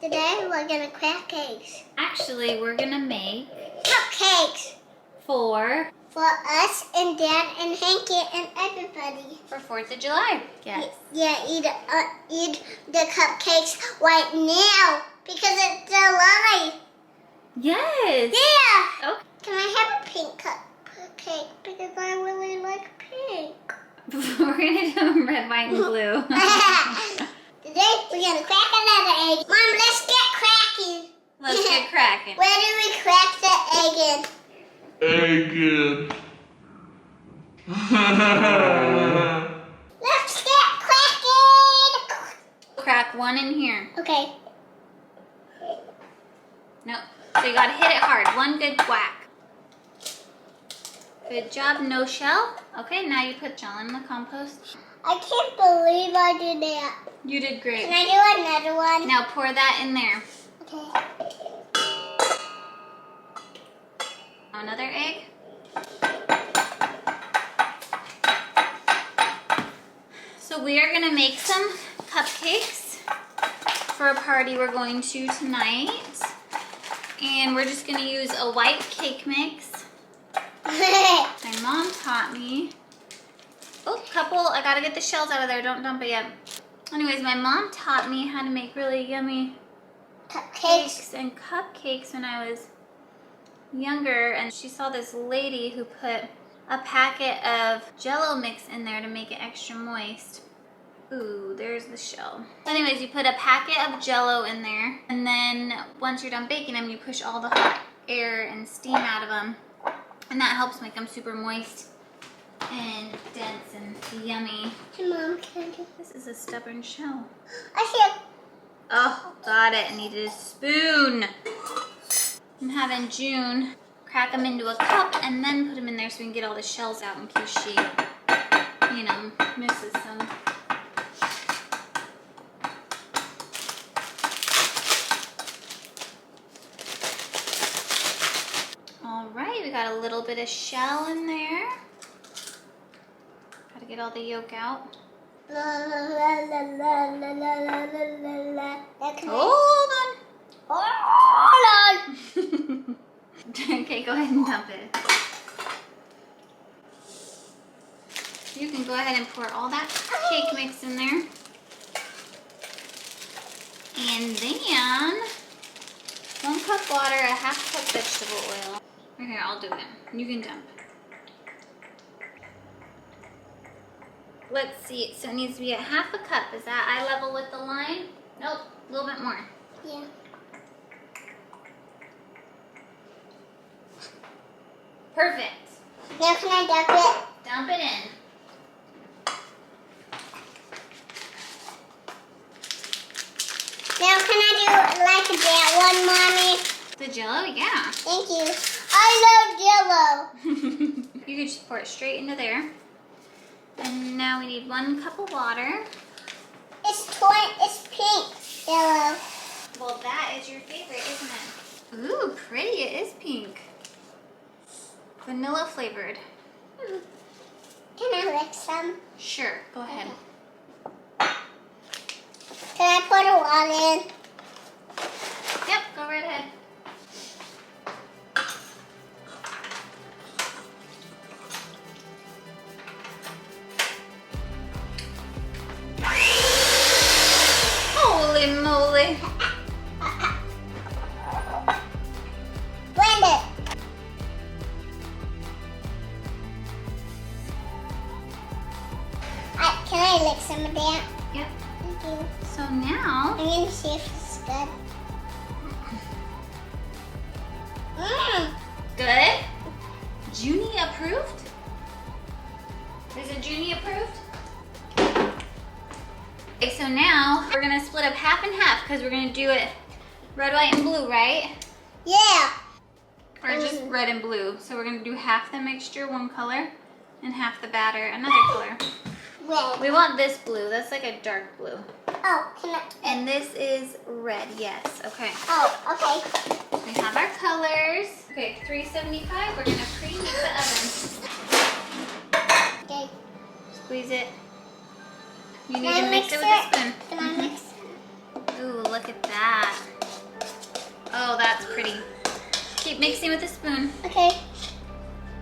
Today we're gonna crack cakes. Actually, we're gonna make Cupcakes for us and Dad and Hanky and everybody. for 4th of July. Yes. Yeah, eat the cupcakes right now because it's July. Yes. Yeah. Okay. Can I have a pink cupcake because I really like pink? We're gonna do red, white, and blue. Today we're gonna crack another egg. Mom, let's get cracking. Let's get cracking. Where do we crack the egg in? Let's get cracking. Crack one in here. Okay. No. So you gotta hit it hard. One good whack. Good job. No shell. Okay, now you put gel in the compost. I can't believe I did that. You did great. Can I do another one? Now pour that in there. Okay. Another egg. So we are gonna make some cupcakes for a party we're going to tonight. And we're just gonna use a white cake mix. My mom taught me. Oh, I gotta get the shells out of there. Don't dump it yet. Anyways, my mom taught me how to make really yummy cakes and cupcakes when I was younger. And she saw this lady who put a packet of Jell-O mix in there to make it extra moist. Ooh, there's the shell. Anyways, you put a packet of Jell-O in there. And then once you're done baking them, you push all the hot air and steam out of them. And that helps make them super moist and dense and yummy. Hey, Mom, can I do This is a stubborn shell. I see Oh, got it. I needed a spoon. I'm having June crack them into a cup and then put them in there so we can get all the shells out in case she, misses some. All right, we got a little bit on in there. Gotta get all the yolk out. La la la la la la la la la. Hold on. Hold on. Okay, go ahead and dump it. You can go ahead and pour all that cake mix in there. And then 1 cup water, a 1/2 cup vegetable oil. Here, I'll do it. You can dump. Let's see, so it needs to be at 1/2 cup. Is that eye level with the line? Nope, a little bit more. Yeah. Perfect. Now can I dump it? Dump it in. Now can I do like that one, Mommy? The Jell-O, yeah. Thank you. I love Jell-O. You can just pour it straight into there. And now we need 1 cup of water. It's pink Jell-O. Well, that is your favorite, isn't it? Ooh, pretty. It is pink. Vanilla flavored. Can I lick some? Sure, go ahead. Can I put a water in? Yep, go right ahead. Holy moly. Blend it. Can I lick some of that? Yep. Thank you. So now, I'm going to see if it's good. good. Junie approved? Is it Junie approved? Okay, so now we're gonna split up 1/2 and 1/2 because we're gonna do it red, white, and blue, right? Yeah. Or just red and blue. So we're gonna do 1/2 the mixture, 1 color, and 1/2 the batter, another color. Red. We want this blue. That's like a dark blue. Oh, can I? And this is red, yes. Okay. Oh, okay. We have our colors. Okay, 375. We're gonna preheat the oven. Okay. Squeeze it. You need Can I to mix mix it with a spoon. Can I mix? Ooh, look at that. pretty. Keep mixing with a spoon. Okay.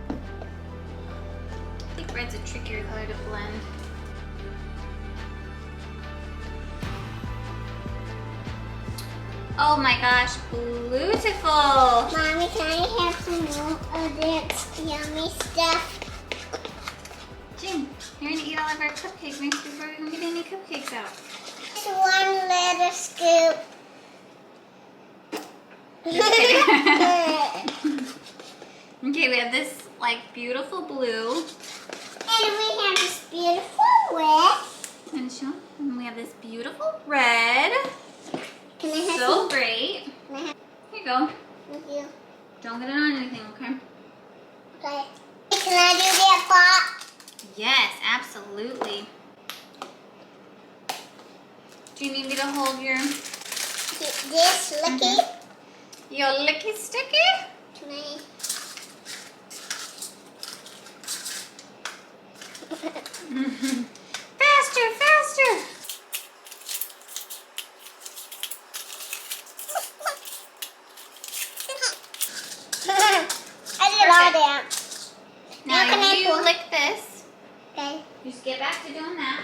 I think red's a trickier color to blend. Oh my gosh, beautiful. Mommy, can I have some more of that yummy stuff? Jim, you're gonna eat all of our cupcake mix before we can get any cupcakes out. Just one little scoop. Just kidding. Okay, we have this like beautiful blue. And we have this beautiful red. And we have this beautiful red. Can I have So some? great. Can I have? Here you go. Thank you. Don't get it on anything, okay? Okay. Can I do that pot? Yes, absolutely. Do you need me to hold your This licky. your licky sticky? Can I? Faster, faster! I did all that. Now can I you pour? lick this. Okay. Just get back to doing that.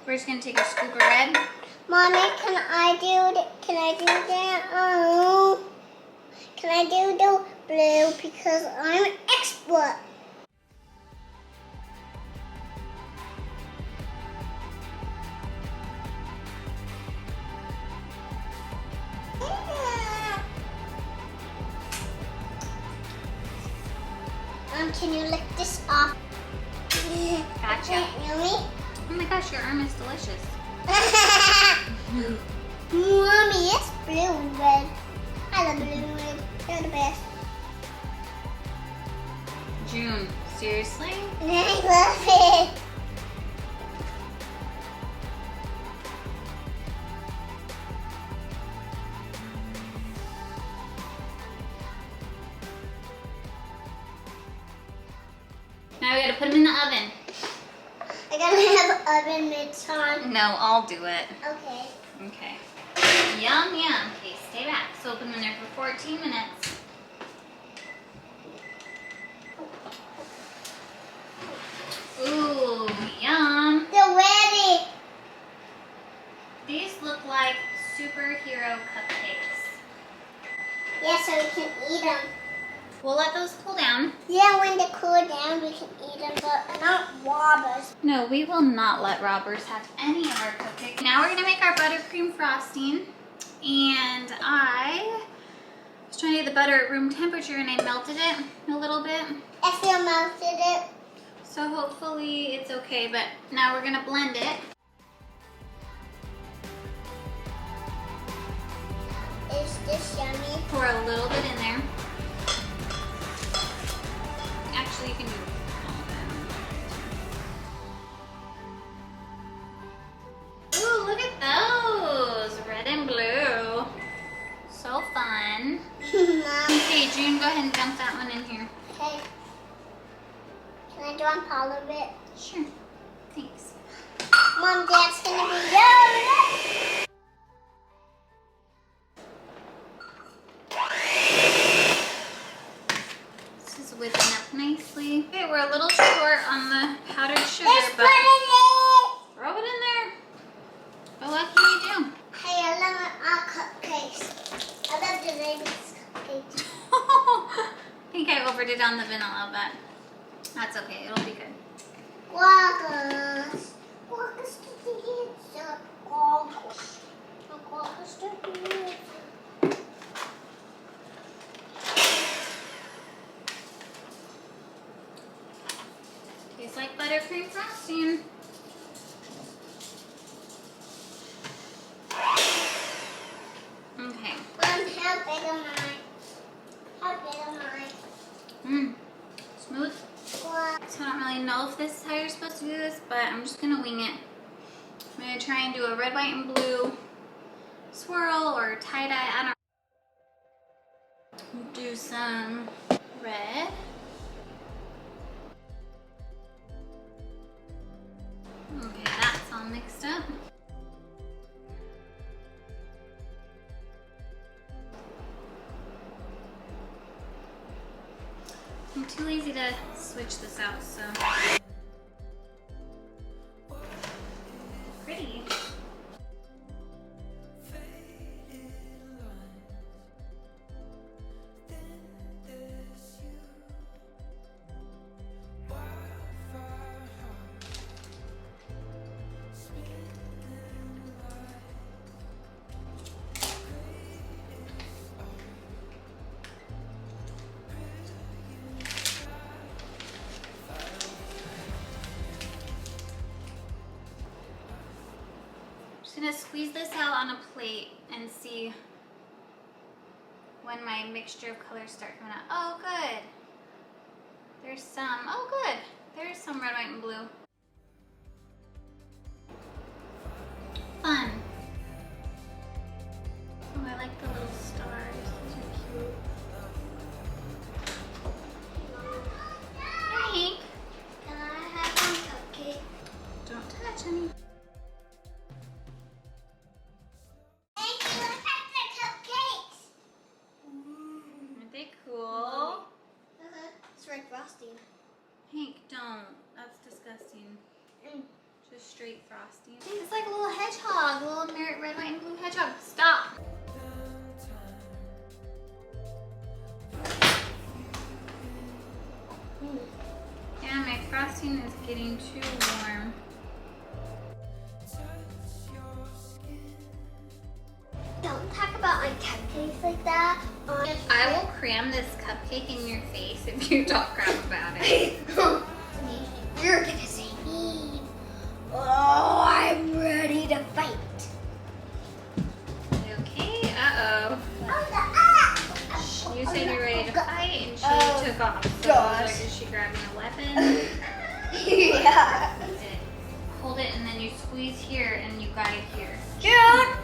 We're just gonna take a scoop of red. Mommy, can I do that? Oh. Can I do the blue because I'm an expert? Can you lick this off? Gotcha. Yummy. Oh my gosh, your arm is delicious. Mommy, it's blue and red. I love blue and red. They're the best. June, seriously? I love it. Now we gotta put them in the oven. I gotta have oven mitts on. No, I'll do it. Okay. Okay. Yum, yum. Okay, stay back. So open them in there for 14 minutes. Ooh, yum. They're ready. These look like superhero cupcakes. Yeah, so we can eat them. We'll let those cool down. Yeah, when they cool down, we can eat them, but not robbers. No, we will not let robbers have any of our cupcakes. Now we're gonna make our buttercream frosting. And I was trying to get the butter at room temperature and I melted it a little bit. I feel melted it. So hopefully it's okay, but now we're gonna blend it. Is this yummy? Pour a little bit in there. Actually, you can do all of it. Ooh, look at those! Red and blue. So fun. Mom. Okay, June, go ahead and dump that one in here. Okay. Can I dump all of it? Sure. Thanks. Mom, that's gonna be yummy. This is whipping up nicely. Okay, we're a little short on the powdered sugar, Let's put but it in. throw it in there. Oh, what can you do? Hey, I love our cupcakes. I love the ladies' cupcakes. I think I overdid on the vanilla, but that's okay. It'll be good. Guacas. Guacas to the inside. Guacas. Guacas to the inside. Tastes like buttercream frosting. Okay. Mom, how big am I? How big am I? Mmm. Smooth. What? So I don't really know if this is how you're supposed to do this, but I'm just gonna wing it. I'm gonna try and do a red, white, and blue swirl or tie-dye. I don't do some red. Okay, that mixed up. I'm too lazy to switch this out, so. Pretty. I'm just gonna squeeze this out on a plate and see when my mixture of colors start coming out. Oh, good. There's some. Oh, good. There's some red, white, and blue. Fun. Oh, I like the little stars. Those are cute. Hi, Hank. Can I have one cupcake? Don't touch, honey. Thank you. Look at the cupcakes. Aren't they cool? It's red frosting. Hank, don't. That's disgusting. Mm. Just straight frosting. It's like a little hedgehog, a little red, white, and blue hedgehog. Stop. Yeah, my frosting is getting too warm. Don't talk about my cupcakes like that. I will cram this cupcake in your face if you talk crap about it. You're gonna say me. Oh, I'm ready to fight. Okay, uh-oh. You said you're ready to fight and she took off. So gosh. like, is she grabbing a weapon? Yeah. Hold it and then you squeeze here and you got it here. Dude.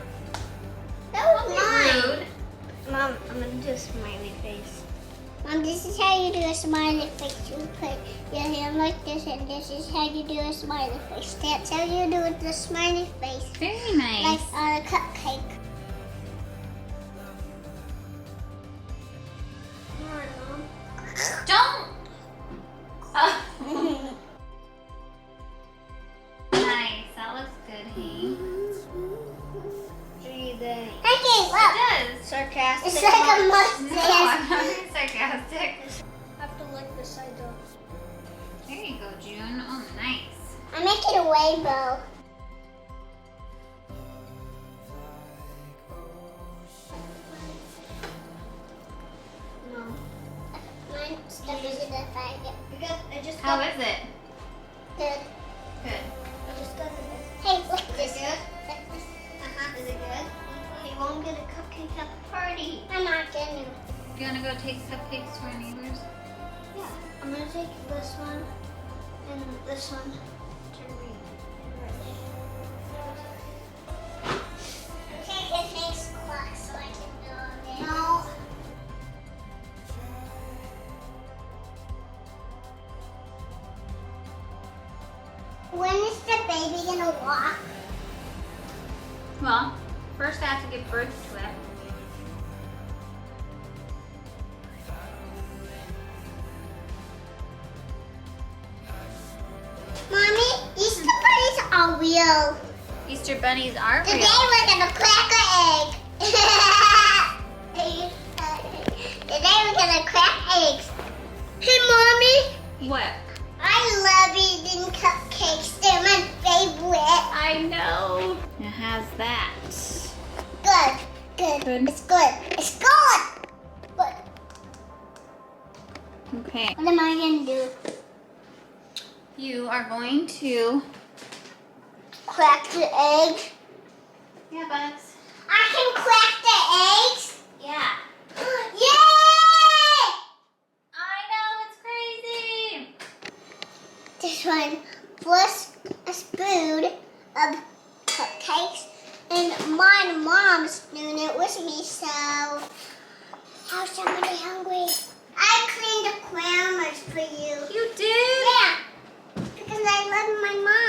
That was Rude. Mom, I'm gonna do a smiley face. Mom, this is how you do a smiley face. You put your hand like this, and this is how you do a smiley face. That's how you do the smiley face. Very nice. Like on a cupcake. Come on, Mom. Don't! Oh. Nice, that looks good, Hank. Okay, It look. does. Sarcastic. It's like a No, mustache. I'm not being sarcastic. I have to lick the sides off. There you go, June. Oh, nice. I'm making a rainbow. No. Mine stuff is in the faggot. Because I just How is it? Good. Good. I just got this. Hey, look this. Is it good? Is it good? He won't get a cupcake at the party. I'm not getting it. You want to go take cupcakes to our neighbors? Yeah. I'm going to take this one and this one to read. Okay, it makes clock so I can do it. No. When is the baby gonna walk? Well, first I have to give birth to it. Mommy, Easter bunnies are real. Easter bunnies are Today real. we're gonna crack an egg. Today we're gonna crack eggs. Hey, Mommy. What? I love eating cupcakes. They're my favorite. I know. It has that. Good. Good. Good. It's good. It's good. Good. Okay. What am I gonna do? You are going to... Crack the egg? Yeah, Bugs. I can crack the eggs? Yeah. Yay! I know, it's crazy. This one was a spoon of cupcakes, and my mom's doing it with me, so how's somebody hungry? I cleaned the crammers for you. You did? Yeah, because I love my mom.